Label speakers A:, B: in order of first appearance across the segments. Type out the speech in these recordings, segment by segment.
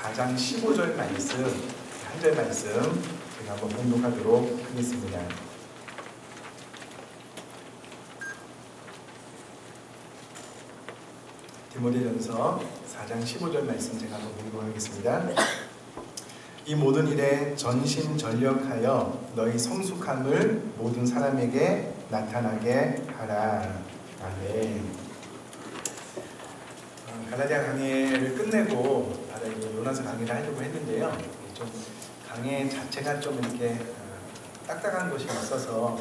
A: 4장 15절 말씀, 한 절 말씀 제가 한번 봉독하도록 하겠습니다. 디모데전서 4장 15절 말씀 제가 한번 봉독하겠습니다. 이 모든 일에 전심전력하여 너희 성숙함을 모든 사람에게 나타나게 하라. 아멘. 갈라디아 강해를 끝내고 바로 요나서 강해를 하려고 했는데요. 좀 강해 자체가 좀 이렇게 딱딱한 것이 있어서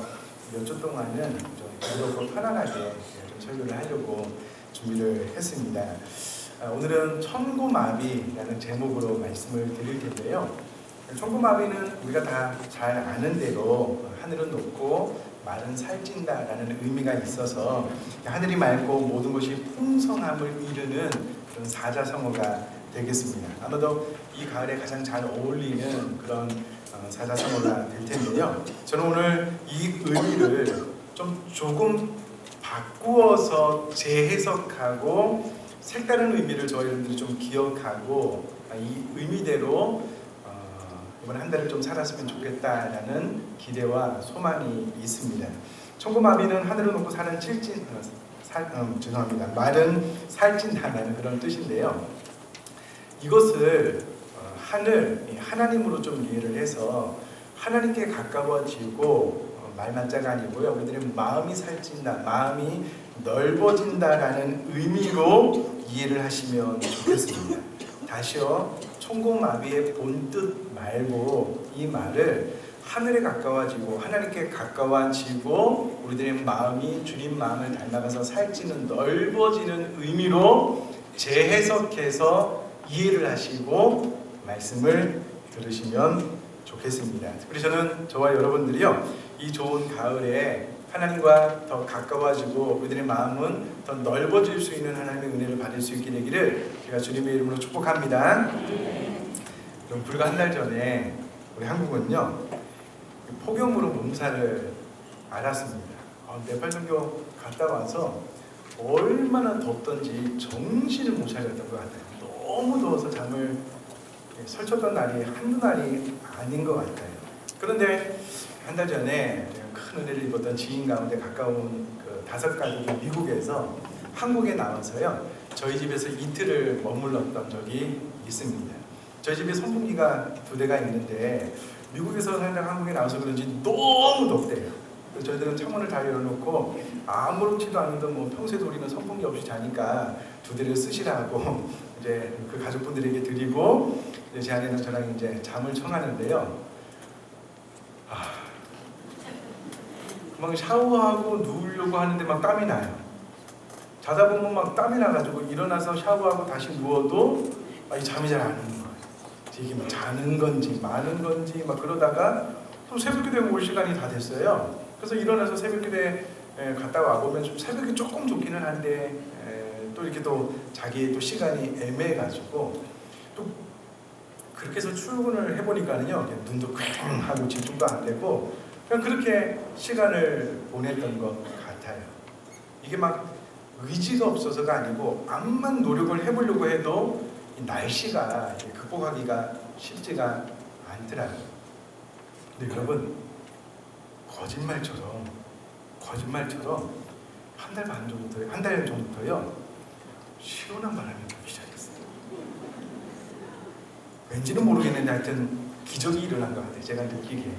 A: 몇 주 동안은 좀 부드럽고 편안하게 좀 설교를 하려고 준비를 했습니다. 오늘은 천고마비라는 제목으로 말씀을 드릴 텐데요. 천고마비는 우리가 다 잘 아는 대로 하늘은 높고 말은 살찐다라는 의미가 있어서 하늘이 맑고 모든 것이 풍성함을 이루는 그런 사자성어가 되겠습니다. 아마도 이 가을에 가장 잘 어울리는 그런 사자성어가 될 텐데요. 저는 오늘 이 의미를 조금 바꾸어서 재해석하고 색다른 의미를 저희들이 좀 기억하고 이 의미대로 이번 한 달을 좀 살았으면 좋겠다라는 기대와 소망이 있습니다. 천고마비는 하늘을 놓고 사는 말은 살찐다는 그런 뜻인데요. 이것을 하나님으로 좀 이해를 해서 하나님께 가까워지고 말만자가 아니고요. 우리들의 마음이 살찐다, 마음이 넓어진다라는 의미로 이해를 하시면 좋겠습니다. 다시요. 천고마비의 본뜻 말고 이 말을 하늘에 가까워지고 하나님께 가까워지고 우리들의 마음이 주님 마음을 닮아가서 살찌는 넓어지는 의미로 재해석해서 이해를 하시고 말씀을 들으시면 좋겠습니다. 그래서 저는 저와 여러분들이요 이 좋은 가을에 하나님과 더 가까워지고 우리들의 마음은 더 넓어질 수 있는 하나님의 은혜를 받을 수 있게 되기를 제가 주님의 이름으로 축복합니다. 그럼 불과 한 달 전에 우리 한국은요 폭염으로 몸살을 앓았습니다. 네팔 선교 갔다 와서 얼마나 덥던지 정신을 못 차렸던 것 같아요. 너무 더워서 잠을 설쳤던 날이 한두 날이 아닌 것 같아요. 그런데 한 달 전에 큰 은혜를 입었던 지인 가운데 가까운 그 5가족이 미국에서 한국에 나와서요 저희 집에서 이틀을 머물렀던 적이 있습니다. 저희 집에 선풍기가 2대가 있는데 미국에서 살다가 한국에 나와서 그런지 너무 덥대요. 저희들은 창문을 다 열어놓고 아무렇지도 않은데 평소에도 우리는 선풍기 없이 자니까 2대를 쓰시라고 이제 그 가족분들에게 드리고 이제 제 아내는 저랑 이제 잠을 청하는데요. 막 샤워하고 누우려고 하는데 막 땀이 나요. 자다 보면 막 땀이 나가지고 일어나서 샤워하고 다시 누워도 이 잠이 잘 안 오는 거예요. 이게 뭐 자는 건지 마는 건지 막 그러다가 또 새벽기도에 올 시간이 다 됐어요. 그래서 일어나서 새벽기도에 갔다 와보면 좀 새벽이 조금 좋기는 한데 또 이렇게 또 자기의 또 시간이 애매해가지고 또 그렇게 해서 출근을 해보니까는요 눈도 퀭하고 집중도 안 되고 그냥 그렇게 시간을 보냈던 것 같아요. 이게 막 의지가 없어서가 아니고 암만 노력을 해보려고 해도 이 날씨가 극복하기가 쉽지가 않더라고요. 근데 여러분 거짓말처럼 한 달 정도부터요 시원한 바람이 불기 시작했어요. 왠지는 모르겠는데 하여튼 기적이 일어난 것 같아요. 제가 느끼기에.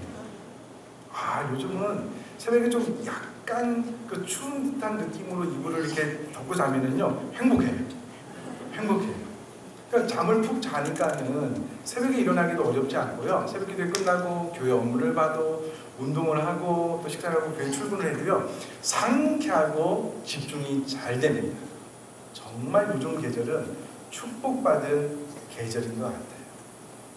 A: 요즘은 새벽에 좀 약간 그 추운 듯한 느낌으로 이불을 이렇게 덮고 자면은요 행복해요. 그러니까 잠을 푹 자니까는 새벽에 일어나기도 어렵지 않고요. 새벽 기도에 끝나고 교회 업무를 봐도 운동을 하고 또 식사를 하고 교회 출근을 해도요 상쾌하고 집중이 잘 됩니다. 정말 요즘 계절은 축복받은 계절인 것 같아요.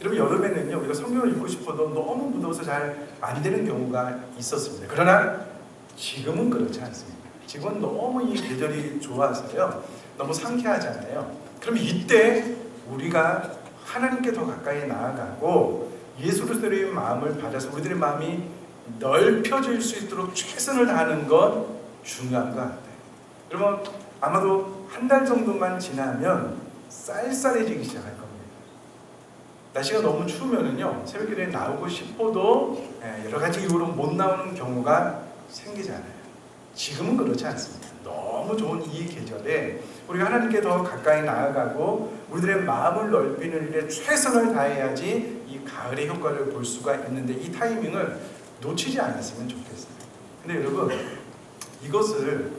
A: 여러분 여름에는요 우리가 성경을 읽고 싶어도 너무 무더워서 잘 안 되는 경우가 있었습니다. 그러나 지금은 그렇지 않습니다. 지금은 너무 이 계절이 좋아서요 너무 상쾌하잖아요. 그러면 이때 우리가 하나님께 더 가까이 나아가고 예수 그리스도의 마음을 받아서 우리들의 마음이 넓혀질 수 있도록 최선을 다하는 것 중요한 것 같아요. 여러분 아마도 한 달 정도만 지나면 쌀쌀해지기 시작할 겁니다. 날씨가 너무 추우면은요 새벽길에 나오고 싶어도 여러 가지 이유로 못 나오는 경우가 생기잖아요. 지금은 그렇지 않습니다. 너무 좋은 이 계절에 우리가 하나님께 더 가까이 나아가고 우리들의 마음을 넓히는 일에 최선을 다해야지 이 가을의 효과를 볼 수가 있는데 이 타이밍을 놓치지 않았으면 좋겠습니다. 근데 여러분, 이것을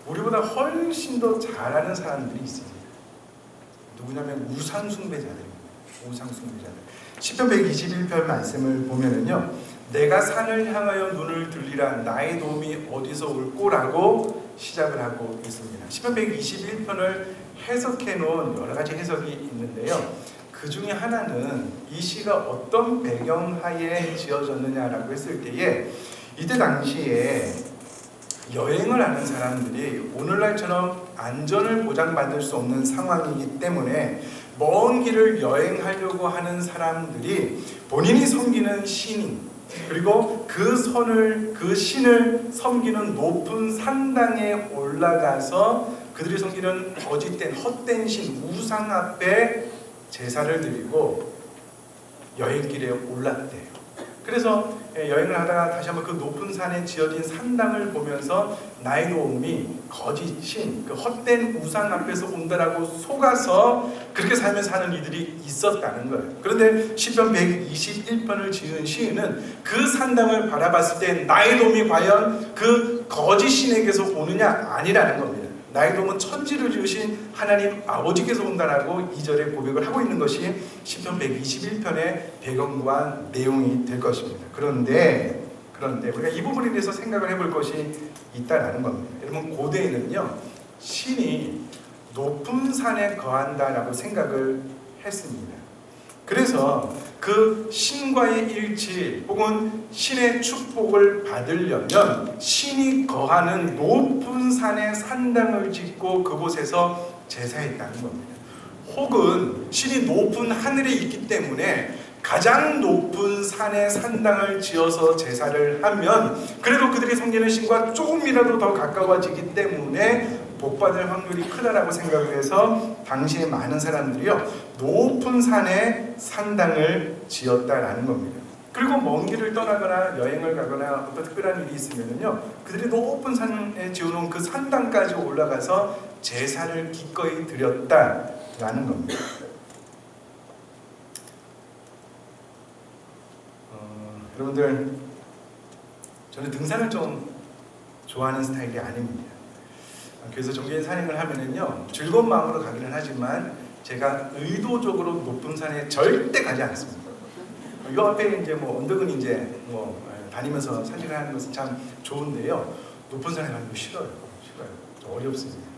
A: 우리보다 훨씬 더 잘하는 사람들이 있습니다. 누구냐면 우상숭배자들입니다. 우상숭배자들. 시편 121편 말씀을 보면은요, 내가 산을 향하여 눈을 들리라 나의 도움이 어디서 올꼬라고 시작을 하고 있습니다. 시편 121편을 해석해 놓은 여러 가지 해석이 있는데요, 그 중에 하나는 이 시가 어떤 배경하에 지어졌느냐라고 했을 때에, 이때 당시에 여행을 하는 사람들이 오늘날처럼 안전을 보장받을 수 없는 상황이기 때문에 먼 길을 여행하려고 하는 사람들이 본인이 섬기는 신인, 그리고 그 신을 섬기는 높은 산당에 올라가서 그들이 섬기는 거짓된 헛된 신 우상 앞에 제사를 드리고 여행길에 올랐대요. 그래서 여행을 하다가 다시 한번 그 높은 산에 지어진 산당을 보면서 나의 도움이 거짓신 그 헛된 우상 앞에서 온다라고 속아서 그렇게 살면서 사는 이들이 있었다는 거예요. 그런데 시편 121편을 지은 시인은 그 산당을 바라봤을 때 나의 도움이 과연 그 거짓신에게서 오느냐 아니라는 겁니다. 나의 도움은 천지를 지으신 하나님 아버지께서 온다라고 2절에 고백을 하고 있는 것이 시편 121편의 배경과 내용이 될 것입니다. 그런데 우리가 이 부분에 대해서 생각을 해볼 것이 있다라는 겁니다. 여러분, 고대에는요 신이 높은 산에 거한다라고 생각을 했습니다. 그래서 그 신과의 일치 혹은 신의 축복을 받으려면 신이 거하는 높은 산에 산당을 짓고 그곳에서 제사했다는 겁니다. 혹은 신이 높은 하늘에 있기 때문에 가장 높은 산에 산당을 지어서 제사를 하면 그래도 그들이 섬기는 신과 조금이라도 더 가까워지기 때문에 복받을 확률이 크다라고 생각을 해서 당시에 많은 사람들이요 높은 산에 산당을 지었다라는 겁니다. 그리고 먼 길을 떠나거나 여행을 가거나 어떤 특별한 일이 있으면요 그들이 높은 산에 지어놓은 그 산당까지 올라가서 제사를 기꺼이 드렸다라는 겁니다. 여러분들, 저는 등산을 좀 좋아하는 스타일이 아닙니다. 그래서 종교인 산행을 하면은요 즐거운 마음으로 가기는 하지만 제가 의도적으로 높은 산에 절대 가지 않습니다. 이 앞에 이제 언덕은 이제 다니면서 산책을 하는 것은 참 좋은데요, 높은 산에 가는 거 싫어요. 좀 어렵습니다.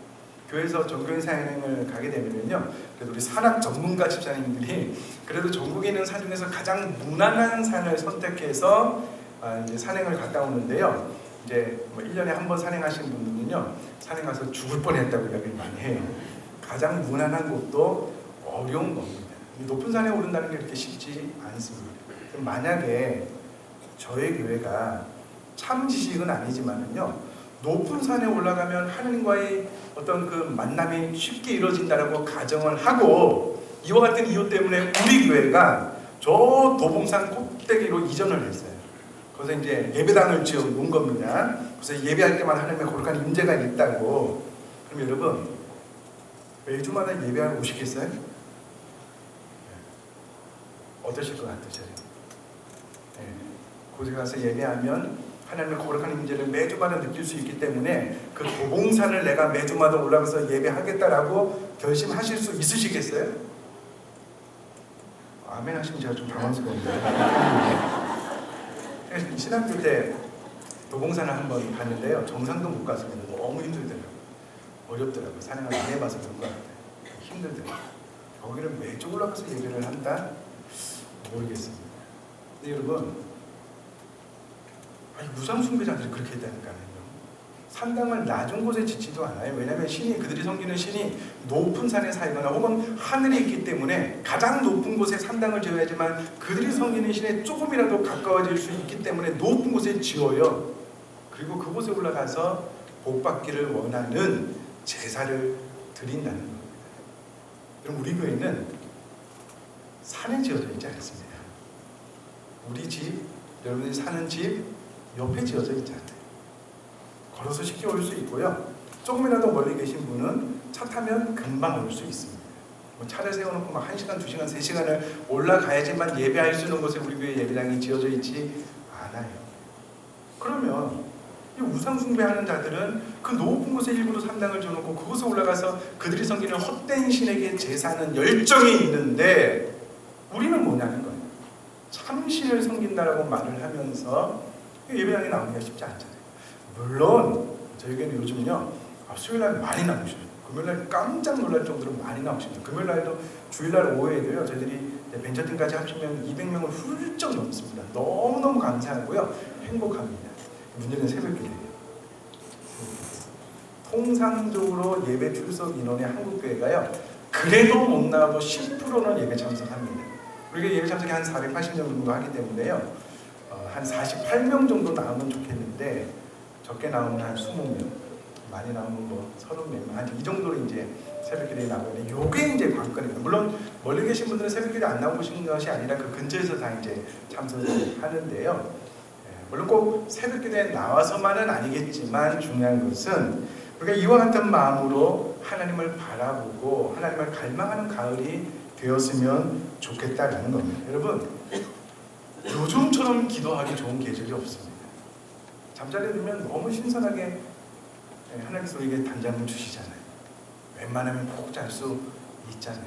A: 교회에서 종교인 산행을 가게 되면요, 그래도 우리 산악 전문가 집사님들이 그래도 전국에 있는 산 중에서 가장 무난한 산을 선택해서 이제 산행을 갔다 오는데요. 이제 1년에 한 번 산행하시는 분들은요 산행 가서 죽을 뻔했다고 이야기를 많이 해요. 가장 무난한 곳도 어려운 겁니다. 높은 산에 오른다는 게 그렇게 쉽지 않습니다. 만약에 저희 교회가 참 지식은 아니지만은요 높은 산에 올라가면 하나님과의 어떤 그 만남이 쉽게 이루어진다라고 가정을 하고 이와 같은 이유 때문에 우리 교회가 저 도봉산 꼭대기로 이전을 했어요. 그래서 이제 예배당을 지어 놓은 겁니다. 그래서 예배할 때마다 하나님의 거룩한 임재가 있다고. 그럼 여러분, 매주마다 예배하러 오시겠어요? 어떠실 것 같으세요? 네. 거기 가서 예배하면 하나님의 거룩한 임재를 매주마다 느낄 수 있기 때문에 그 도봉산을 내가 매주마다 올라가서 예배하겠다라고 결심하실 수 있으시겠어요? 아멘 하시면 제가 좀 당황스러운데. 신학교 때 도봉산을 한번 갔는데요 정상도 못 갔습니다. 너무 힘들더라고요. 어렵더라고요. 산행을 안 해봐서 그런 것 같아요. 힘들더라고요. 거기를 매주 올라가서 예배를 한다? 모르겠습니다. 근데 여러분, 무상숭배자들이 그렇게 했다니까요. 산당을 낮은 곳에 짓지도 않아요. 왜냐하면 그들이 섬기는 신이 높은 산에 살거나 혹은 하늘에 있기 때문에 가장 높은 곳에 산당을 지어야지만 그들이 섬기는 신에 조금이라도 가까워질 수 있기 때문에 높은 곳에 지어요. 그리고 그곳에 올라가서 복받기를 원하는 제사를 드린다는 겁니다. 그럼 우리 교회는 산에 지어져 있지 않습니다. 우리 집, 여러분들이 사는 집 옆에 지어져 있잖아요. 걸어서 쉽게 올 수 있고요. 조금이라도 멀리 계신 분은 차 타면 금방 올 수 있습니다. 뭐 차를 세워놓고 막 1시간, 2시간, 3시간을 올라가야지만 예배할 수 있는 곳에 우리 교회 예배당이 지어져 있지 않아요. 그러면 이 우상 숭배하는 자들은 그 높은 곳에 일부러 산당을 지어놓고 그곳에 올라가서 그들이 섬기는 헛된 신에게 제사하는 열정이 있는데 우리는 뭐냐는 거예요. 참신을 섬긴다라고 말을 하면서 예배당에 나오기가 쉽지 않잖아요. 물론 저에게는 요즘은요 수요일날 많이 나오셔요. 금요일날 깜짝 놀랄 정도로 많이 나오십니다. 금요일날도 주일날 오후에도요 저희들이 벤처팀까지 합치면 200명을 훌쩍 넘습니다. 너무너무 감사하고요 행복합니다. 문제는 새벽기도예요. 통상적으로 예배 출석 인원의 한국교회가요 그래도 못 나와도 10%는 예배 참석합니다. 우리가 예배 참석이 한 480명 정도 하기 때문에요 한 48명 정도 나오면 좋겠는데 적게 나오면 한 20명, 많이 나오면 뭐 30명, 한 이 정도로 이제 새벽기도에 나오는데 요게 이제 관건입니다. 물론 멀리 계신 분들은 새벽기도에 안 나오시는 것이 아니라 그 근처에서 다 이제 참석을 하는데요. 물론 꼭 새벽기도에 나와서만은 아니겠지만 중요한 것은 우리가 이와 같은 마음으로 하나님을 바라보고 하나님을 갈망하는 가을이 되었으면 좋겠다라는 겁니다. 여러분 요즘처럼 기도하기 좋은 계절이 없습니다. 잠자리에 들면 너무 신선하게 하나님께서 우리에게 단잠을 주시잖아요. 웬만하면 푹 잘 수 있잖아요.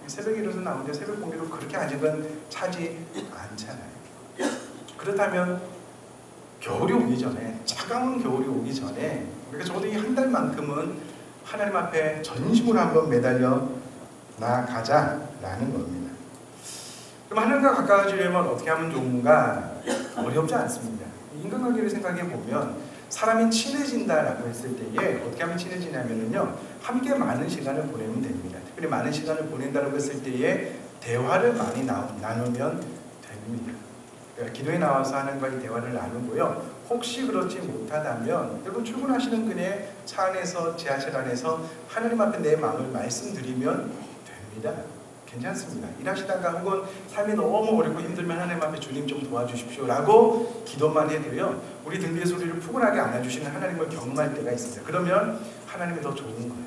A: 새벽에 일어서 나오는데 새벽 공기도 그렇게 아직은 차지 않잖아요. 그렇다면 겨울이 오기 전에, 차가운 겨울이 오기 전에 우리가 적어도 이 한 달만큼은 하나님 앞에 전심으로 한번 매달려 나가자라는 겁니다. 그럼 하나님과 가까워지려면 어떻게 하면 좋은가? 어렵지 않습니다. 인간관계를 생각해 보면 사람이 친해진다라고 했을 때에 어떻게 하면 친해지냐면요 함께 많은 시간을 보내면 됩니다. 특별히 많은 시간을 보낸다고 했을 때에 대화를 많이 나누면 됩니다. 그러니까 기도에 나와서 하나님과의 대화를 나누고요. 혹시 그렇지 못하다면 여러분 출근하시는 그네 차 안에서 지하철 안에서 하나님 앞에 내 마음을 말씀드리면 됩니다. 괜찮습니다. 일하시다가 혹은 삶이 너무 어렵고 힘들면 하나님 앞에 주님 좀 도와주십시오 라고 기도만 해도요 우리 등 뒤에 소리를 푸근하게 안아주시는 하나님을 경험할 때가 있습니다. 그러면 하나님이 더 좋은 거예요.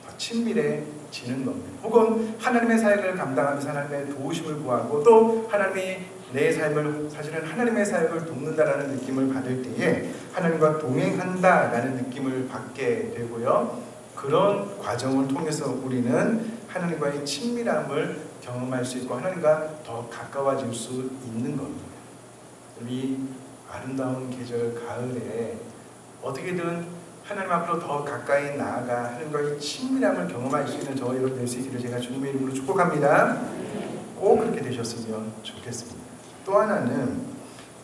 A: 더 친밀해지는 겁니다. 혹은 하나님의 사역을 감당하면서 하나님의 도우심을 구하고 또 하나님이 내 삶을 사실은 하나님의 사역을 돕는다라는 느낌을 받을 때에 하나님과 동행한다라는 느낌을 받게 되고요. 그런 과정을 통해서 우리는 하나님과의 친밀함을 경험할 수 있고 하나님과 더 가까워질 수 있는 겁니다. 이 아름다운 계절 가을에 어떻게든 하나님 앞으로 더 가까이 나아가 하나님과의 친밀함을 경험할 수 있는 저와 여러분 될 수 있기를 제가 주님의 이름으로 축복합니다. 꼭 그렇게 되셨으면 좋겠습니다. 또 하나는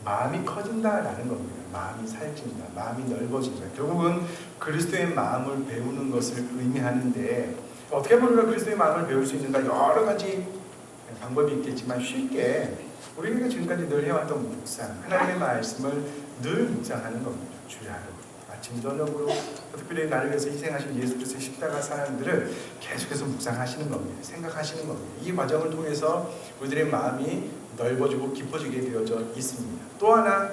A: 마음이 커진다라는 겁니다. 마음이 살찐다, 마음이 넓어진다. 결국은 그리스도의 마음을 배우는 것을 의미하는데 어떻게 보면 그리스도의 마음을 배울 수 있는가 여러 가지 방법이 있겠지만 쉽게 우리가 지금까지 늘 해왔던 묵상, 하나님의 말씀을 늘 묵상하는 겁니다. 주야로 아침 저녁으로 특별히 나를 위해서 희생하신 예수 그리스도의 십자가 사랑들을 계속해서 묵상하시는 겁니다. 생각하시는 겁니다. 이 과정을 통해서 우리들의 마음이 넓어지고 깊어지게 되어져 있습니다. 또 하나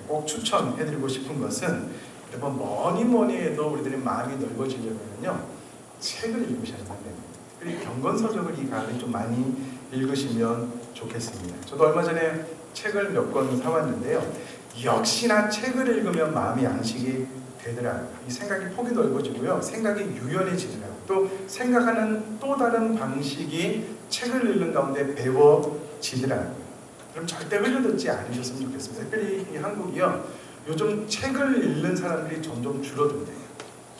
A: 꼭 추천해드리고 싶은 것은 여러분 뭐니 해도 우리들의 마음이 넓어지려면요 책을 읽으셔야 됩니다. 그리고 경건서적을 이 가을에 좀 많이 읽으시면 좋겠습니다. 저도 얼마 전에 책을 몇 권 사왔는데요. 역시나 책을 읽으면 마음이 양식이 되더라고요. 이 생각이 폭이 넓어지고요. 생각이 유연해지더라고요. 또 생각하는 또 다른 방식이 책을 읽는 가운데 배워지더라고요. 그럼 절대 흘려듣지 않으셨으면 좋겠습니다. 특별히 이 한국이요. 요즘 책을 읽는 사람들이 점점 줄어든대요.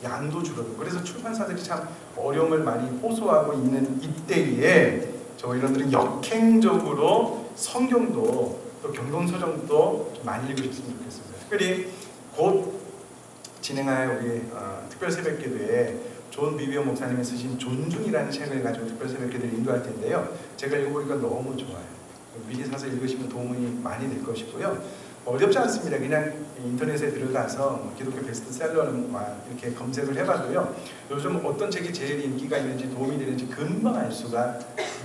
A: 양도 줄어들고 그래서 출판사들이 참 어려움을 많이 호소하고 있는 이때에 저희들은 역행적으로 성경도 또 경동서정도 많이 읽으셨으면 좋겠습니다. 특별히 곧 진행할 우리 특별 새벽기도에 존 비비어 목사님이 쓰신 존중이라는 책을 가지고 특별 새벽기도를 인도할 텐데요. 제가 읽어보니까 너무 좋아요. 미리 사서 읽으시면 도움이 많이 될 것이고요. 어렵지 않습니다. 그냥 인터넷에 들어가서 기독교 베스트셀러는 이렇게 검색을 해봐도요. 요즘 어떤 책이 제일 인기가 있는지 도움이 되는지 금방 알 수가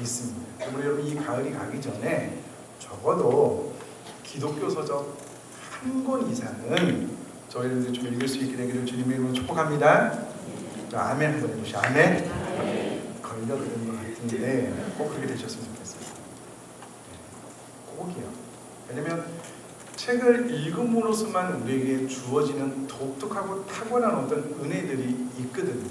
A: 있습니다. 그러므로 여러분 이 가을이 가기 전에 적어도 기독교 서적 한 권 이상은 저희들 좀 읽을 수 있게 되기를 주님의 이름으로 축복합니다. 아멘 한번 해보시죠. 아멘. 걸려드는 것 같은데 꼭 그렇게 되셨으면 좋겠어요. 꼭이요. 왜냐면 책을 읽음으로써만 우리에게 주어지는 독특하고 탁월한 어떤 은혜들이 있거든요.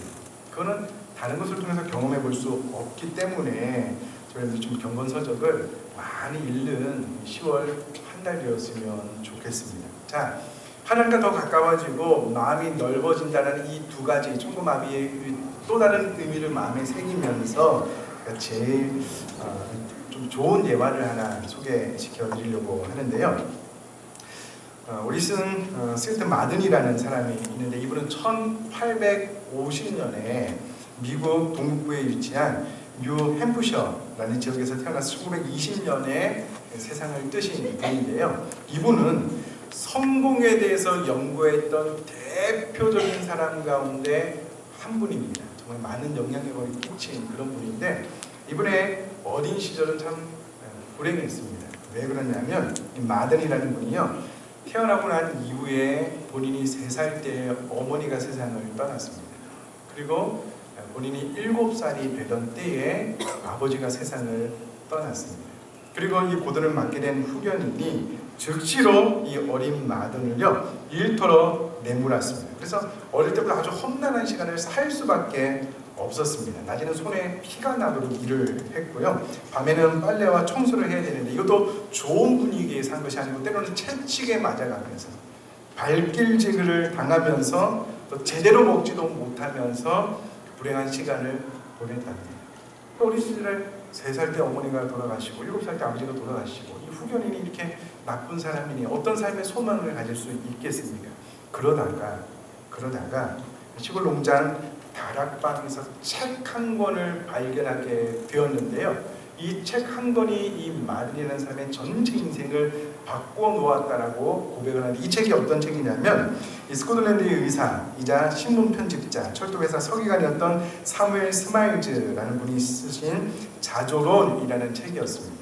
A: 그거는 다른 것을 통해서 경험해 볼 수 없기 때문에 저희는 좀 경건서적을 많이 읽는 10월 한 달 되었으면 좋겠습니다. 자, 하나님과 더 가까워지고 마음이 넓어진다는 이 두 가지 천고마비의 또 다른 의미를 마음에 새기면서 제일 좀 좋은 예화를 하나 소개시켜 드리려고 하는데요. 오리슨 스웨튼 마든이라는 사람이 있는데 이분은 1850년에 미국 동북부에 위치한 뉴햄프셔라는 지역에서 태어나서 1920년에 세상을 뜨신 분인데요. 이분은 성공에 대해서 연구했던 대표적인 사람 가운데 한 분입니다. 정말 많은 영향력을 끼친 그런 분인데 이분의 어린 시절은 참 불행했습니다. 왜 그러냐면 이 마든이라는 분이요, 태어나고 난 이후에 본인이 3살 때 어머니가 세상을 떠났습니다. 그리고 본인이 7살이 되던 때에 아버지가 세상을 떠났습니다. 그리고 이 고전을 맡게 된 후견인이 즉시로 이 어린 마든을요 일터로 내몰았습니다. 그래서 어릴 때부터 아주 험난한 시간을 살 수밖에 없었습니다. 낮에는 손에 피가 나도록 일을 했고요. 밤에는 빨래와 청소를 해야 되는데 이것도 좋은 분위기에 산 것이 아니고 때로는 채찍에 맞아가면서 발길질을 당하면서 또 제대로 먹지도 못하면서 불행한 시간을 보냈답니다. 어린 시절에 3살 때 어머니가 돌아가시고 7살 때 아버지가 돌아가시고 이 후견인이 이렇게 나쁜 사람이니 어떤 삶의 소망을 가질 수 있겠습니까? 그러다가 시골 농장 다락방에서 책 한 권을 발견하게 되었는데요. 이 책 한 권이 이 마든이라는 사람의 전체 인생을 바꾸어 놓았다라고 고백을 하는데 이 책이 어떤 책이냐면 이 스코틀랜드의 의사이자 신문 편집자, 철도회사 서기관이었던 사무엘 스마일즈라는 분이 쓰신 자조론이라는 책이었습니다.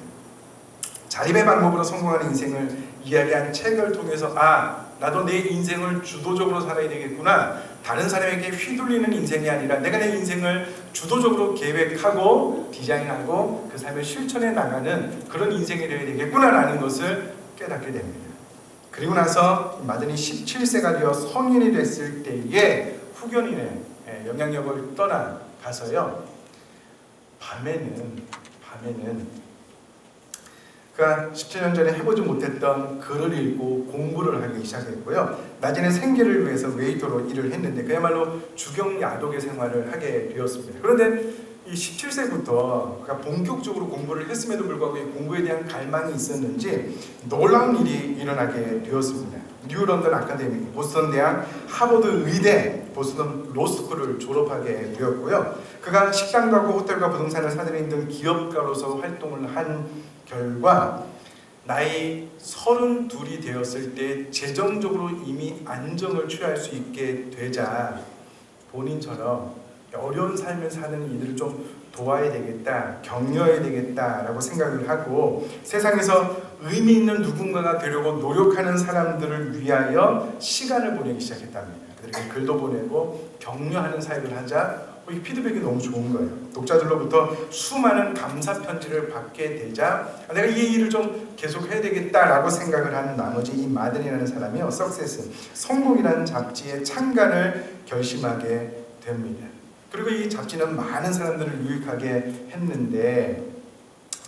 A: 자립의 방법으로 성공하는 인생을 이야기한 책을 통해서 나도 내 인생을 주도적으로 살아야 되겠구나. 다른 사람에게 휘둘리는 인생이 아니라 내가 내 인생을 주도적으로 계획하고 디자인하고 그 삶을 실천해 나가는 그런 인생이 되어야 되겠구나라는 것을 깨닫게 됩니다. 그리고 나서 마든이 17세가 되어 성인이 됐을 때에 후견인의 영향력을 떠나가서요. 밤에는 그가 17년 전에 해보지 못했던 글을 읽고 공부를 하기 시작했고요. 낮에는 생계를 위해서 웨이터로 일을 했는데 그야말로 주경야독의 생활을 하게 되었습니다. 그런데 이 17세부터 그가 본격적으로 공부를 했음에도 불구하고 이 공부에 대한 갈망이 있었는지 놀라운 일이 일어나게 되었습니다. 뉴런던 아카데미, 보스턴 대학, 하버드 의대, 보스턴 로스쿨을 졸업하게 되었고요. 그가 식당 가구, 호텔과 부동산을 사들이는 등 기업가로서 활동을 한 결과 나이 32이 되었을 때 재정적으로 이미 안정을 취할 수 있게 되자 본인처럼 어려운 삶을 사는 이들을 좀 도와야 되겠다, 격려해야 되겠다라고 생각을 하고 세상에서 의미 있는 누군가가 되려고 노력하는 사람들을 위하여 시간을 보내기 시작했답니다. 그들에게 글도 보내고 격려하는 사역을 하자 이 피드백이 너무 좋은 거예요. 독자들로부터 수많은 감사 편지를 받게 되자 내가 이 일을 좀 계속 해야 되겠다라고 생각을 하는 나머지 이 마든이라는 사람이요, 석세스, 성공이라는 잡지에 창간을 결심하게 됩니다. 그리고 이 잡지는 많은 사람들을 유익하게 했는데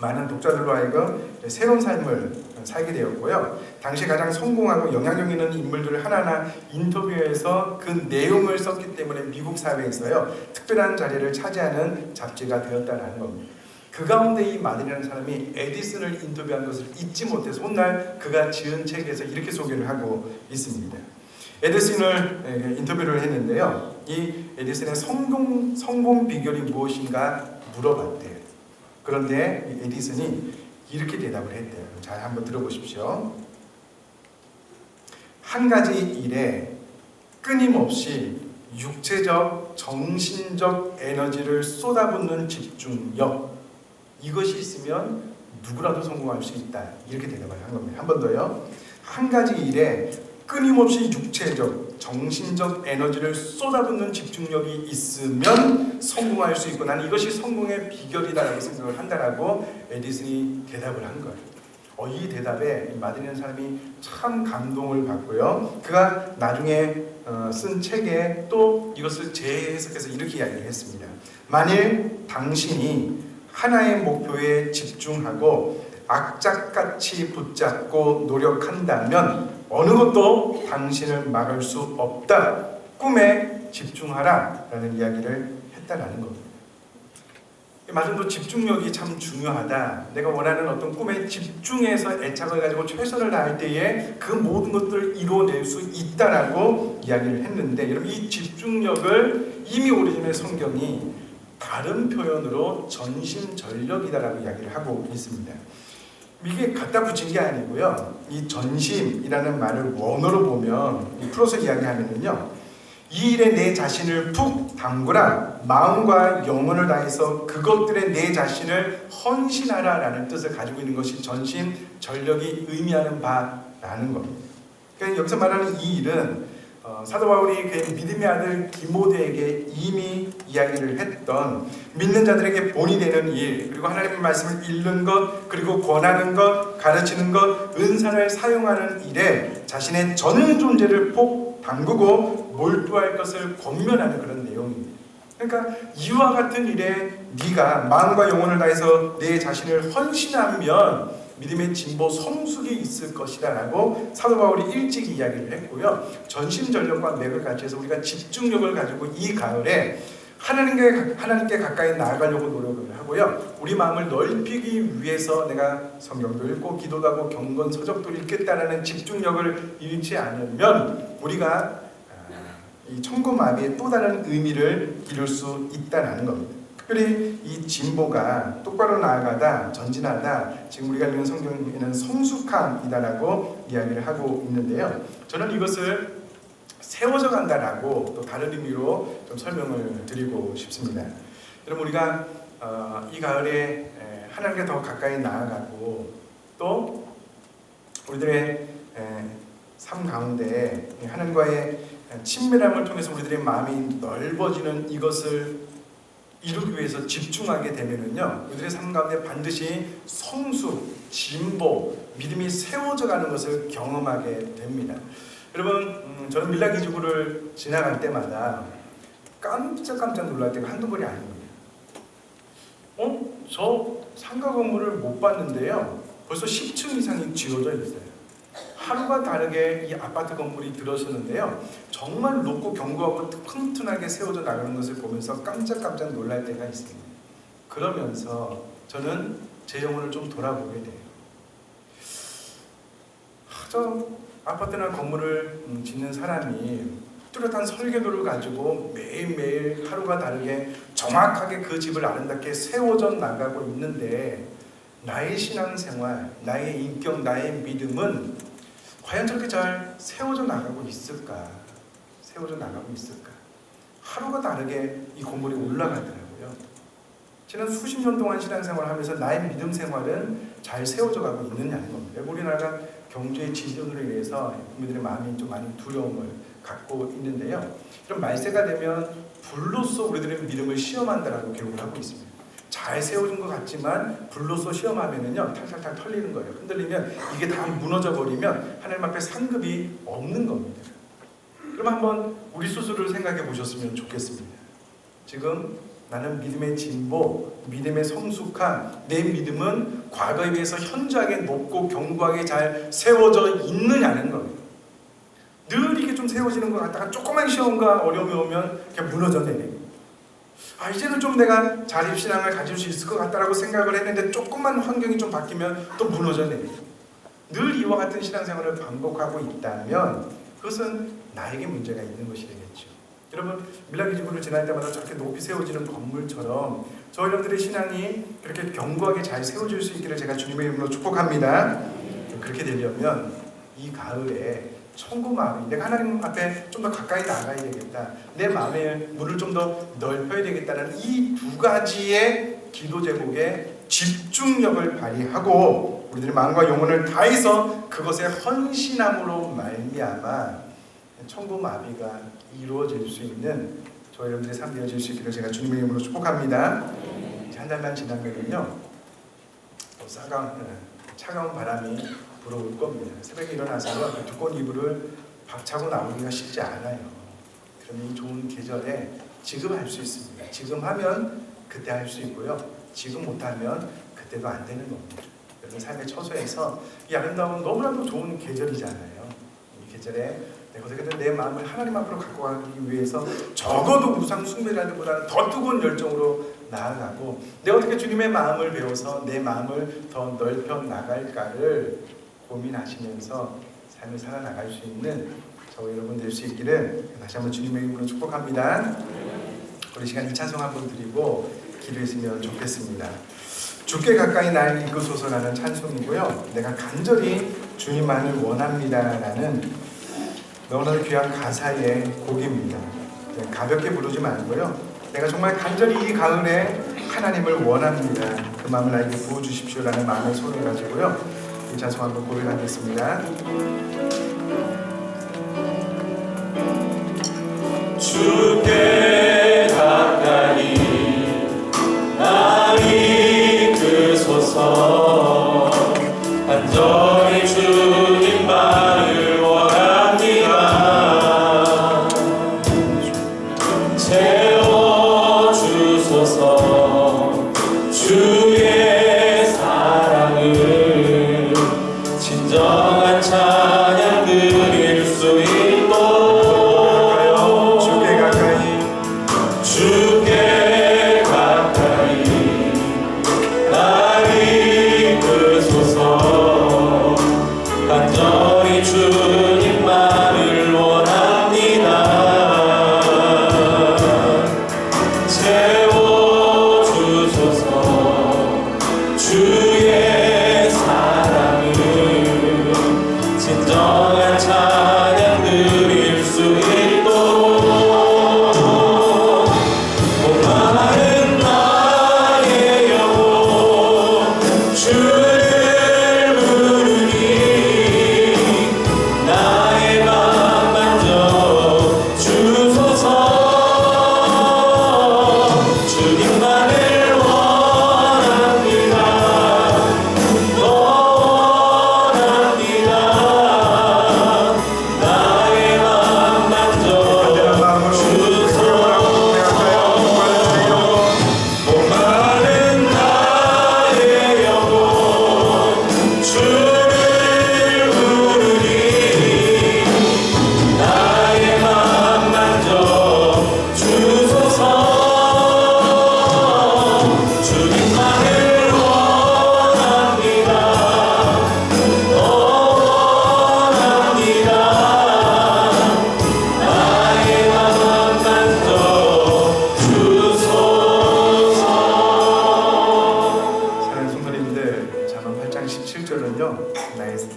A: 많은 독자들로 하여금 새로운 삶을 살게 되었고요. 당시 가장 성공하고 영향력 있는 인물들을 하나하나 인터뷰해서 그 내용을 썼기 때문에 미국 사회에서요 특별한 자리를 차지하는 잡지가 되었다는 겁니다. 그 가운데 이 마든이라는 사람이 에디슨을 인터뷰한 것을 잊지 못해서 훗날 그가 지은 책에서 이렇게 소개를 하고 있습니다. 에디슨을 인터뷰를 했는데요. 이 에디슨의 성공 비결이 무엇인가 물어봤대요. 그런데 에디슨이 이렇게 대답을 했대요. 잘 한번 들어보십시오. 한 가지 일에 끊임없이 육체적, 정신적 에너지를 쏟아붓는 집중력, 이것이 있으면 누구라도 성공할 수 있다. 이렇게 대답을 한 겁니다. 한 번 더요. 한 가지 일에 끊임없이 육체적, 정신적 에너지를 쏟아붓는 집중력이 있으면 성공할 수 있고 나는 이것이 성공의 비결이다라고 생각을 한다라고 에디슨이 대답을 한 거예요. 이 대답에 마들리는 사람이 참 감동을 받고요. 그가 나중에 쓴 책에 또 이것을 재해석해서 이렇게 이야기를 했습니다. 만일 당신이 하나의 목표에 집중하고 악착같이 붙잡고 노력한다면 어느 것도 당신을 막을 수 없다. 꿈에 집중하라 라는 이야기를 했다라는 겁니다. 마지막으로 집중력이 참 중요하다. 내가 원하는 어떤 꿈에 집중해서 애착을 가지고 최선을 다할 때에 그 모든 것들을 이루어낼 수 있다라고 이야기를 했는데 여러분 이 집중력을 이미 오래전에 성경이 다른 표현으로 전심전력이다라고 이야기를 하고 있습니다. 이게 갖다 붙인 게 아니고요. 이 전심이라는 말을 원어로 보면 풀어서 이야기하면은요. 이 일에 내 자신을 푹 담그라. 마음과 영혼을 다해서 그것들에 내 자신을 헌신하라 라는 뜻을 가지고 있는 것이 전심, 전력이 의미하는 바라는 겁니다. 그러니까 여기서 말하는 이 일은 사도 바울이 그 믿음의 아들 디모데에게 이미 이야기를 했던 믿는 자들에게 본이 되는 일, 그리고 하나님의 말씀을 읽는 것, 그리고 권하는 것, 가르치는 것, 은사를 사용하는 일에 자신의 전 존재를 푹 담그고 몰두할 것을 권면하는 그런 내용입니다. 그러니까 이와 같은 일에 네가 마음과 영혼을 다해서 내 자신을 헌신하면 믿음의 진보 성숙이 있을 것이다 라고 사도 바울이 일찍 이야기를 했고요. 전심전력과 맥을 같이 해서 우리가 집중력을 가지고 이 가을에 하나님께 가까이 나아가려고 노력을 하고요. 우리 마음을 넓히기 위해서 내가 성경도 읽고 기도도 하고 경건 서적도 읽겠다라는 집중력을 잃지 않으면 우리가 이 천고마비의 또 다른 의미를 이룰 수 있다는 겁니다. 특별히 이 진보가 똑바로 나아가다, 전진하다, 지금 우리가 읽는 성경에는 성숙함이다라고 이야기를 하고 있는데요. 저는 이것을 세워져 간다라고 또 다른 의미로 좀 설명을 드리고 싶습니다. 여러분 우리가 이 가을에 하나님께 더 가까이 나아가고 또 우리들의 삶 가운데 하나님과의 친밀함을 통해서 우리들의 마음이 넓어지는 이것을 이루기 위해서 집중하게 되면은요, 우리들의 삶 가운데 반드시 성숙, 진보, 믿음이 세워져 가는 것을 경험하게 됩니다. 여러분, 저는 밀라기지구를 지나갈 때마다 깜짝깜짝 놀랄 때가 한두 번이 아닙니다. 저 상가 건물을 못 봤는데요, 벌써 10층 이상이 지어져 있어요. 하루가 다르게 이 아파트 건물이 들어서는데요, 정말 높고 견고하고 튼튼하게 세워져 나가는 것을 보면서 깜짝깜짝 놀랄 때가 있습니다. 그러면서 저는 제 영혼을 좀 돌아보게 돼요. 저 아파트나 건물을 짓는 사람이 뚜렷한 설계도를 가지고 매일매일 하루가 다르게 정확하게 그 집을 아름답게 세워져 나가고 있는데 나의 신앙생활, 나의 인격, 나의 믿음은 과연 저렇게 잘 세워져 나가고 있을까? 세워져 나가고 있을까? 하루가 다르게 이 건물이 올라가더라고요. 지난 수십 년 동안 신앙생활을 하면서 나의 믿음 생활은 잘 세워져 가고 있느냐는 겁니다. 우리나라가 경제의 지진으로 인해서 국민들의 마음이 좀 많이 두려움을 갖고 있는데요. 이런 말세가 되면 불로써 우리들의 믿음을 시험한다라고 기록을 하고 있습니다. 잘 세워진 것 같지만 불로써 시험하면은요 탈탈탈 털리는 거예요. 흔들리면 이게 다 무너져 버리면 하나님 앞에 상급이 없는 겁니다. 그럼 한번 우리 스스로를 생각해 보셨으면 좋겠습니다. 지금 나는 믿음의 진보, 믿음의 성숙함, 내 믿음은 과거에 비해서 현저하게 높고 견고하게 잘 세워져 있느냐는 겁니다. 늘 이게 좀 세워지는 것 같다가 조그만 시험과 어려움이 오면 그냥 무너져 내립니다. 이제는 좀 내가 자립신앙을 가질 수 있을 것 같다라고 생각을 했는데 조금만 환경이 좀 바뀌면 또 무너져 내립니다. 늘 이와 같은 신앙생활을 반복하고 있다면 그것은 나에게 문제가 있는 것이 되겠죠. 여러분, 밀라기지구를 지날 때마다 저렇게 높이 세워지는 건물처럼 저희 여러분들의 신앙이 그렇게 견고하게 잘 세워질 수 있기를 제가 주님의 이름으로 축복합니다. 그렇게 되려면 이 가을에 천국 마음이 내가 하나님 앞에 좀 더 가까이 나가야 되겠다, 내 마음의 문을 좀 더 넓혀야 되겠다는 이 두 가지의 기도 제목에 집중력을 발휘하고 우리들의 마음과 영혼을 다해서 그것에 헌신함으로 말미암아 천국마비가 이루어질 수 있는 저희 여러분들의 삶이 되어질 수 있기를 제가 주님의 이름으로 축복합니다. 이제 한 달만 지나면요 차가운 바람이 불어올 겁니다. 새벽에 일어나서 두꺼운 이불을 박차고 나오기가 쉽지 않아요. 그러면 이 좋은 계절에 지금 할 수 있습니다. 지금 하면 그때 할 수 있고요. 지금 못하면 그때도 안 되는 겁니다. 여러분 삶의 처소에서 이 아름다운 너무나도 좋은 계절이잖아요. 이 계절에 내가 어떻게든 내 마음을 하나님 앞으로 갖고 가기 위해서 적어도 우상 숭배라기보다는 더 뜨거운 열정으로 나아가고 내가 어떻게 주님의 마음을 배워서 내 마음을 더 넓혀 나갈까를 고민하시면서 삶을 살아나갈 수 있는 저와 여러분 될 수 있기를 다시 한번 주님의 이름으로 축복합니다. 우리 시간 이 찬송 한번 드리고 기도했으면 좋겠습니다. 주께 가까이 날 이끄소서라는 찬송이고요. 내가 간절히 주님만을 원합니다라는 너무나도 귀한 가사의 곡입니다. 가볍게 부르지 말고요. 내가 정말 간절히 이 가을에 하나님을 원합니다. 그 마음을 나에게 부어주십시오라는 마음의 손을 가지고요. 이 찬송 한번 고백하겠습니다.
B: 주께 가까이 날 이끄소서 간절히 주님만을 원합니다. 채워주소서 주의 사랑을 진정한 찬양 드릴 수 있도록 주께 가까이 날 이끄소서 간절히 주님만을 원합니다. 채워주소서 주의 사랑을 진정한 찬양 드릴 수 있도록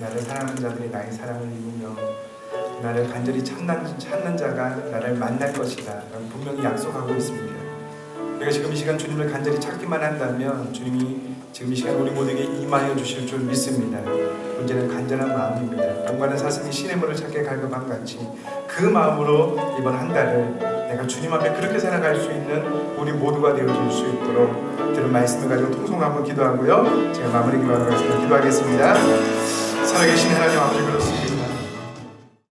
A: 나를 사랑하는 자들이 나의 사랑을 이루며 나를 간절히 찾는 자가 나를 만날 것이다 라고 분명히 약속하고 있습니다. 우리가 지금 이 시간 주님을 간절히 찾기만 한다면 주님이 지금 이 시간 우리 모두에게 임하여 주실 줄 믿습니다. 문제는 간절한 마음입니다. 공간은 사슴이 시냇물을 찾게 갈급한 같이 그 마음으로 이번 한 달을 내가 주님 앞에 그렇게 살아갈 수 있는 우리 모두가 되어줄 수 있도록 들은 말씀을 가지고 통성으로 한번 기도하고요. 제가 마무리 기도하러 가겠습니다. 기도하겠습니다. 살아계신 하나님 아버지, 그렇습니다.